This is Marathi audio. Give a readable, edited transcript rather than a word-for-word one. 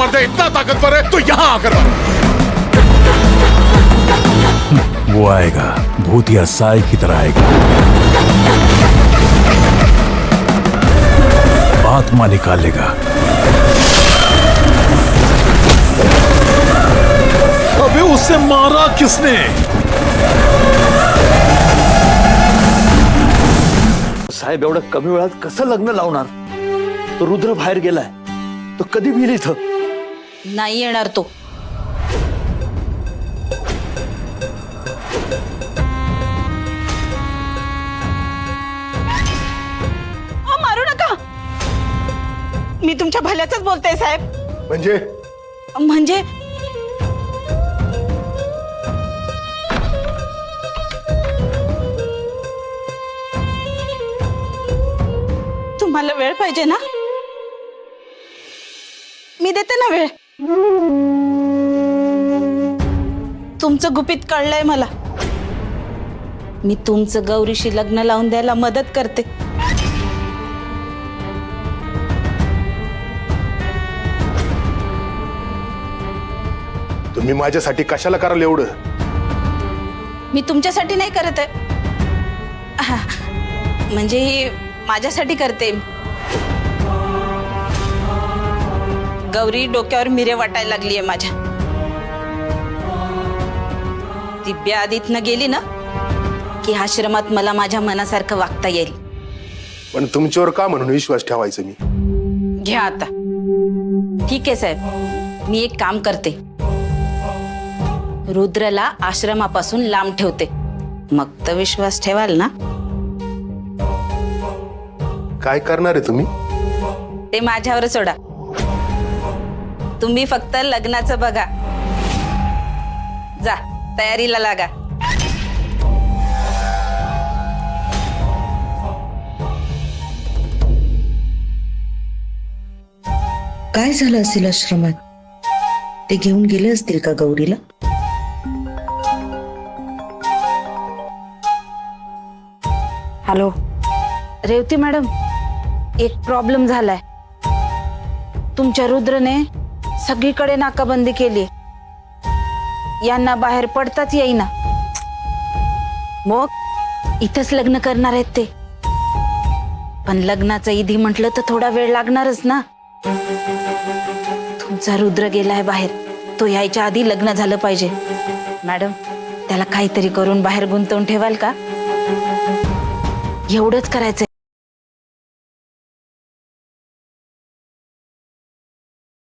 मर्द इतना ताकतवर है तो यहाँ आकर मारो। वो आएगा, भूतिया साय की तरह आएगा, आत्मा निकालेगा। अबे उसे मारा किसने? साहेब एवढ्या कमी वेळात कसं लग्न लावणार? तो रुद्र बाहेर गेलाय, तो कधी येईल इथं? नाही येणार तो. मारू नका. मी तुमच्या भल्याचंच बोलते साहेब. म्हणजे तुम्हाला वेळ पाहिजे ना, मी देते ना वेळ. तुमचं गुपित कळलंय मला. मी तुमचं गौरीशी लग्न लावून द्यायला मदत करते. तुम्ही माझ्यासाठी कशाला कराल एवढं? मी तुमच्यासाठी नाही करत आहे, म्हणजे माझ्यासाठी करते. गौरी डोक्यावर मिरे वाटायला लागलीये माझ्या. ती ब्यादीतनं गेली ना की आश्रमात मला माझ्या मनासारखं वागता येईल. पण तुमच्यावर का म्हणून विश्वास ठेवायचा मी? घ्या आता. ठीक आहे साहेब, मी एक काम करते, रुद्रला आश्रमापासून लांब ठेवते, मग तर विश्वास ठेवाल ना? काय करणार आहे तुम्ही? ते माझ्यावर सोडा. तुम्ही फक्त लग्नाचं बघा. जा, तयारीला लागा. काय झालं असेल आश्रमात? ते घेऊन गेले असतील का गौरीला? हॅलो रेवती मॅडम, एक प्रॉब्लेम झालाय. तुमच्या रुद्रने सगळीकडे नाकाबंदी केली. यांना बाहेर पडताच येईना. मग इथंच लग्न करणार आहेत ते. पण लग्नाचं इधी म्हटलं तर थोडा वेळ लागणारच ना. तुमचा रुद्र गेलाय बाहेर, तो यायच्या आधी लग्न झालं पाहिजे. मॅडम, त्याला काहीतरी करून बाहेर गुंतवून ठेवाल का? एवढंच करायचंय.